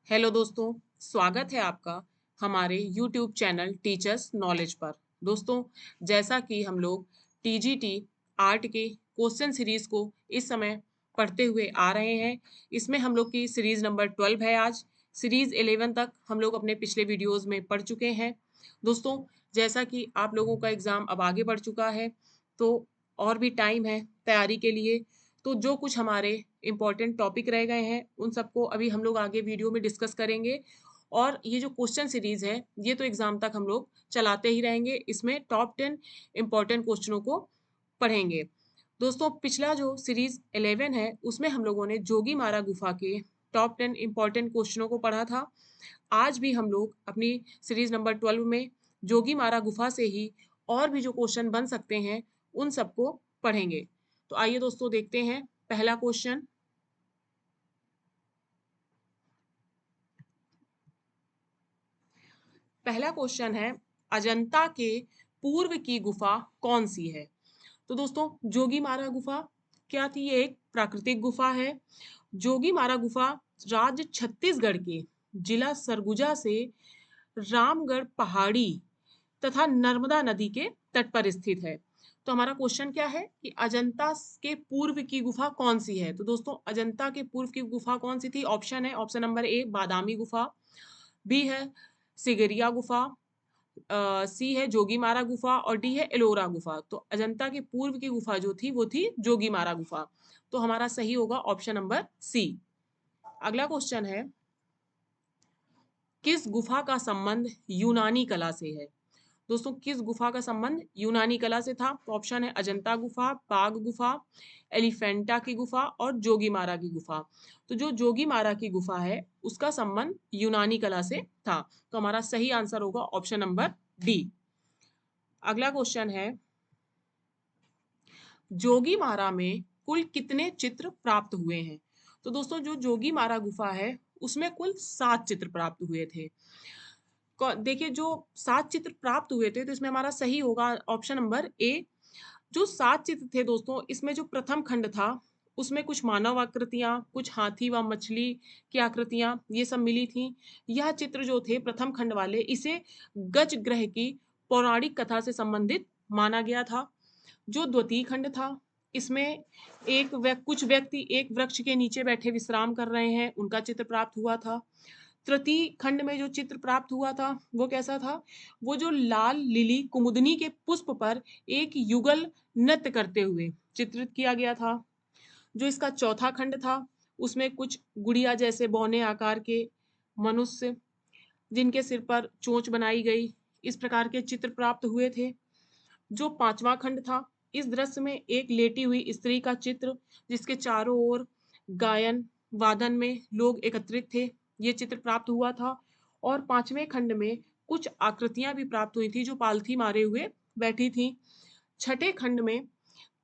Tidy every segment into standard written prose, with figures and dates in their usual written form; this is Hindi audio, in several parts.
हेलो दोस्तों, स्वागत है आपका हमारे यूट्यूब चैनल टीचर्स नॉलेज पर। दोस्तों, जैसा कि हम लोग टीजीटी आर्ट के क्वेश्चन सीरीज को इस समय पढ़ते हुए आ रहे हैं। इसमें हम लोग की सीरीज नंबर 12 है आज। सीरीज 11 तक हम लोग अपने पिछले वीडियोस में पढ़ चुके हैं। दोस्तों, जैसा कि आप लोगों का एग्ज़ाम अब आगे बढ़ चुका है, तो और भी टाइम है तैयारी के लिए। तो जो कुछ हमारे इम्पोर्टेंट टॉपिक रह गए हैं उन सबको अभी हम लोग आगे वीडियो में डिस्कस करेंगे। और ये जो क्वेश्चन सीरीज है ये तो एग्जाम तक हम लोग चलाते ही रहेंगे। इसमें टॉप 10 इम्पोर्टेंट क्वेश्चनों को पढ़ेंगे। दोस्तों, पिछला जो सीरीज 11 है उसमें हम लोगों ने जोगी मारा गुफा के टॉप 10 इम्पोर्टेंट क्वेश्चनों को पढ़ा था। आज भी हम लोग अपनी सीरीज नंबर 12 में जोगी मारा गुफा से ही और भी जो क्वेश्चन बन सकते हैं उन सबको पढ़ेंगे। तो आइए दोस्तों देखते हैं पहला क्वेश्चन। पहला क्वेश्चन है, अजंता के पूर्व की गुफा कौन सी है? तो दोस्तों, जोगी मारा गुफा क्या थी? ये एक प्राकृतिक गुफा है। जोगी मारा गुफा राज्य छत्तीसगढ़ के जिला सरगुजा से रामगढ़ पहाड़ी तथा नर्मदा नदी के तट पर स्थित है। तो हमारा क्वेश्चन क्या है कि अजंता के पूर्व की गुफा कौन सी है? तो दोस्तों, अजंता के पूर्व की गुफा कौन सी थी? ऑप्शन है, ऑप्शन नंबर ए बादामी गुफा, बी है सिगरिया गुफा, सी है जोगीमारा गुफा और डी है एलोरा गुफा। तो अजंता के पूर्व की गुफा जो थी वो थी जोगीमारा गुफा। तो हमारा सही होगा ऑप्शन नंबर सी। अगला क्वेश्चन है, किस गुफा का संबंध यूनानी कला से है? दोस्तों, किस गुफा का संबंध यूनानी कला से था? तो ऑप्शन है अजंता गुफा, बाघ गुफा, एलिफेंटा की गुफा और जोगीमारा की गुफा। तो जो जोगीमारा की गुफा है उसका संबंध यूनानी कला से था। तो हमारा सही आंसर होगा ऑप्शन नंबर डी। अगला क्वेश्चन है, जोगीमारा में कुल कितने चित्र प्राप्त हुए हैं? तो दोस्तों, जो जोगीमारा गुफा है उसमें कुल 7 चित्र प्राप्त हुए थे। देखिए, जो 7 चित्र प्राप्त हुए थे तो इसमें हमारा सही होगा ऑप्शन नंबर ए। जो 7 चित्र थे दोस्तों, इसमें जो प्रथम खंड था उसमें कुछ मानव आकृतियां, कुछ हाथी व मछली की आकृतियां ये सब मिली थी। यह चित्र जो थे प्रथम खंड वाले, इसे गज ग्रह की पौराणिक कथा से संबंधित माना गया था। जो द्वितीय खंड था इसमें कुछ व्यक्ति एक वृक्ष के नीचे बैठे विश्राम कर रहे हैं, उनका चित्र प्राप्त हुआ था। तृतीय खंड में जो चित्र प्राप्त हुआ था वो कैसा था? वो जो लाल लिली कुमुदनी के पुष्प पर एक युगल नृत्य करते हुए चित्रित किया गया था। जो इसका चौथा खंड था उसमें कुछ गुड़िया जैसे बौने आकार के मनुष्य जिनके सिर पर चोंच बनाई गई, इस प्रकार के चित्र प्राप्त हुए थे। जो पांचवा खंड था, इस दृश्य में एक लेटी हुई स्त्री का चित्र जिसके चारों ओर गायन वादन में लोग एकत्रित थे, ये चित्र प्राप्त हुआ था। और पांचवें खंड में कुछ आकृतियां भी प्राप्त हुई थी जो पालथी मारे हुए बैठी थी। छठे खंड में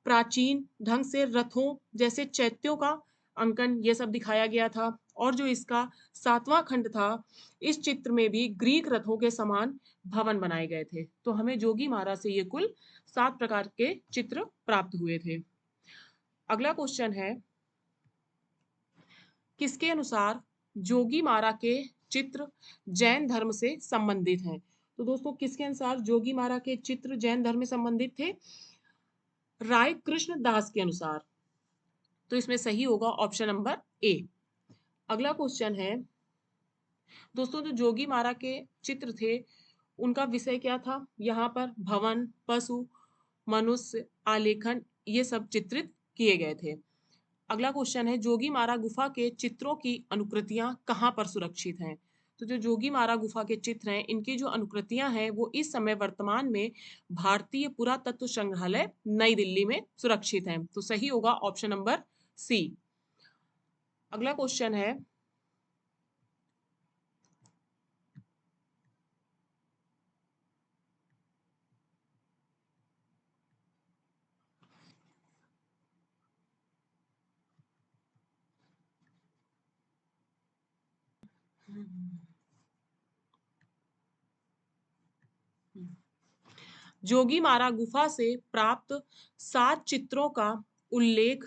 प्राचीन ढंग से रथों जैसे चैत्यों का अंकन ये सब दिखाया गया था। और जो इसका सातवां खंड था, इस चित्र में भी ग्रीक रथों के समान भवन बनाए गए थे। तो हमें जोगी मारा से ये कुल 7 प्रकार के चित्र प्राप्त हुए थे। अगला क्वेश्चन है, किसके अनुसार जोगी मारा के चित्र जैन धर्म से संबंधित हैं? तो दोस्तों, किसके अनुसार जोगी मारा के चित्र जैन धर्म से संबंधित थे? राय कृष्ण दास के अनुसार। तो इसमें सही होगा ऑप्शन नंबर ए। अगला क्वेश्चन है, दोस्तों, जो जोगी मारा के चित्र थे उनका विषय क्या था? यहाँ पर भवन, पशु, मनुष्य, आलेखन ये सब चित्रित किए गए थे। अगला क्वेश्चन है, जोगी मारा गुफा के चित्रों की अनुकृतियां कहाँ पर सुरक्षित हैं? तो जो जोगी मारा गुफा के चित्र हैं इनकी जो अनुकृतियां हैं वो इस समय वर्तमान में भारतीय पुरातत्व संग्रहालय नई दिल्ली में सुरक्षित हैं। तो सही होगा ऑप्शन नंबर सी। अगला क्वेश्चन है, जोगी मारा गुफा से प्राप्त 7 चित्रों का उल्लेख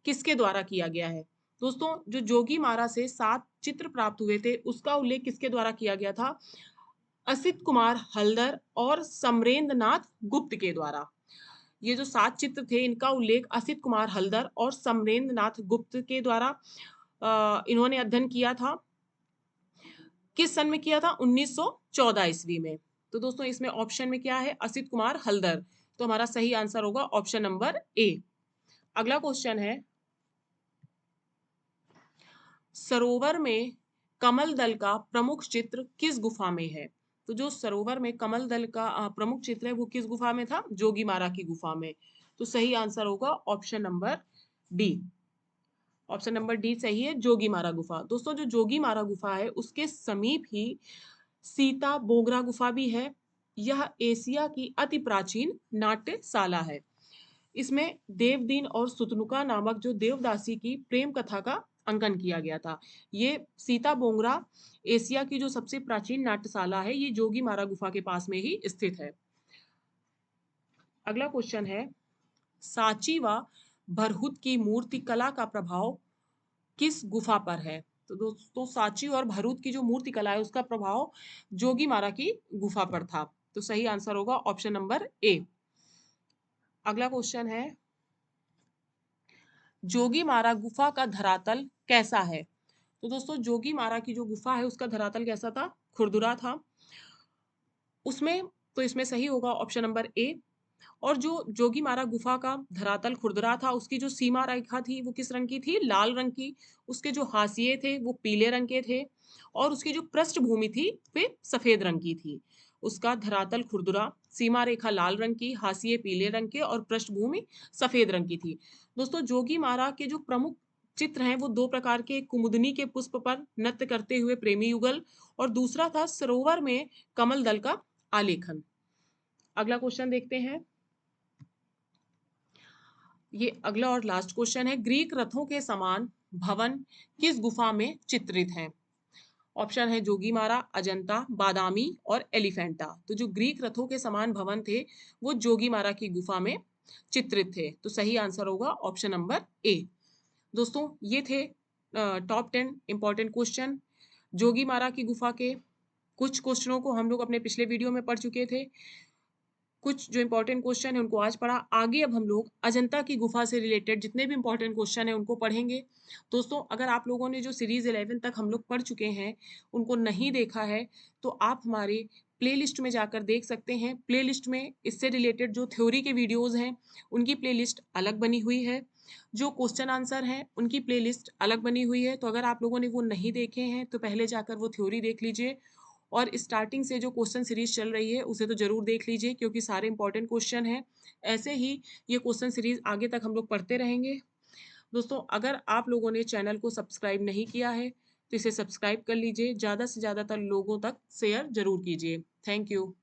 किसके द्वारा किया गया है? दोस्तों जो जोगीमारा से 7 चित्र प्राप्त हुए थे, उसका उल्लेख किसके द्वारा किया गया था? असित कुमार हल्दर और समरेंद्र नाथ गुप्त के द्वारा। ये जो 7 चित्र थे, इनका उल्लेख असित कुमार हल्दर और समरेंद्र नाथ गुप्त के द्वारा इन्होंने अध्ययन किया था। किस सन में किया था? 1914 ईस्वी में। तो दोस्तों इसमें ऑप्शन में क्या है? असित कुमार हल्दर। तो हमारा सही आंसर होगा ऑप्शन नंबर ए। अगला क्वेश्चन है, सरोवर में कमल दल का प्रमुख चित्र किस गुफा में है? तो जो सरोवर में कमल दल का प्रमुख चित्र है वो किस गुफा में था? जोगीमारा की गुफा में। तो सही आंसर होगा option number D. Option number D सही है, जोगीमारा गुफा। दोस्तों जो जोगीमारा गुफा है उसके समीप ही सीता बोगरा गुफा भी है। यह एशिया की अति प्राचीन नाट्यशाला है। इसमें देवदीन और सुतनुका नामक जो देवदासी की प्रेम कथा का अंकन किया गया था। ये सीता बोंगरा एशिया की जो सबसे प्राचीन नाट्यशाला है, ये जोगीमारा गुफा के पास में ही स्थित है। अगला क्वेश्चन है, सांची व भरहुत की मूर्ति कला का प्रभाव किस गुफा पर है? तो दोस्तों सांची और भरूच की जो मूर्ति कला है उसका प्रभाव जोगीमारा की गुफा पर था। तो सही आंसर होगा ऑप्शन नंबर ए। अगला क्वेश्चन है, जोगीमारा गुफा का धरातल कैसा है? तो दोस्तों जोगीमारा की जो गुफा है उसका धरातल कैसा था? खुरदुरा था। उसमें तो इसमें सही होगा ऑप्शन नंबर ए। और जो जोगीमारा गुफा का धरातल खुरदरा था, उसकी जो सीमा रेखा थी वो किस रंग की थी? लाल रंग की। उसके जो हाशिए थे वो पीले रंग के थे और उसकी जो पृष्ठभूमि थी वे सफेद रंग की थी। उसका धरातल खुरदुरा, सीमा रेखा लाल रंग की, हाशिए पीले रंग के और पृष्ठभूमि सफेद रंग की थी। दोस्तों जोगीमारा के जो प्रमुख चित्र हैं वो दो प्रकार के, कुमुदनी के पुष्प पर नृत्य करते हुए प्रेमी युगल और दूसरा था सरोवर में कमल दल का आलेखन। अगला क्वेश्चन देखते हैं। ये अगला और लास्ट क्वेश्चन है, ग्रीक रथों के समान भवन किस गुफा में चित्रित हैं? ऑप्शन है जोगीमारा, अजंता, बादामी और एलिफेंटा। तो जो ग्रीक रथों के समान भवन थे वो जोगीमारा की गुफा में चित्रित थे। तो सही आंसर होगा ऑप्शन नंबर ए। दोस्तों ये थे टॉप 10 इंपॉर्टेंट क्वेश्चन जोगीमारा की गुफा के। कुछ क्वेश्चनों को हम लोग अपने पिछले वीडियो में पढ़ चुके थे, कुछ जो इंपॉर्टेंट क्वेश्चन है उनको आज पढ़ा। आगे अब हम लोग अजंता की गुफा से रिलेटेड जितने भी इंपॉर्टेंट क्वेश्चन है उनको पढ़ेंगे। दोस्तों अगर आप लोगों ने जो सीरीज 11 तक हम लोग पढ़ चुके हैं उनको नहीं देखा है तो आप हमारे प्लेलिस्ट में जाकर देख सकते हैं। प्लेलिस्ट में इससे रिलेटेड जो थ्योरी के वीडियोस हैं उनकी प्लेलिस्ट अलग बनी हुई है, जो क्वेश्चन आंसर हैं उनकी प्लेलिस्ट अलग बनी हुई है। तो अगर आप लोगों ने वो नहीं देखे हैं तो पहले जाकर वो थ्योरी देख लीजिए और स्टार्टिंग से जो क्वेश्चन सीरीज चल रही है उसे तो जरूर देख लीजिए क्योंकि सारे इंपॉर्टेंट क्वेश्चन हैं। ऐसे ही ये क्वेश्चन सीरीज आगे तक हम लोग पढ़ते रहेंगे। दोस्तों अगर आप लोगों ने चैनल को सब्सक्राइब नहीं किया है तो इसे सब्सक्राइब कर लीजिए, ज़्यादा से ज़्यादातर लोगों तक शेयर जरूर कीजिए। Thank you.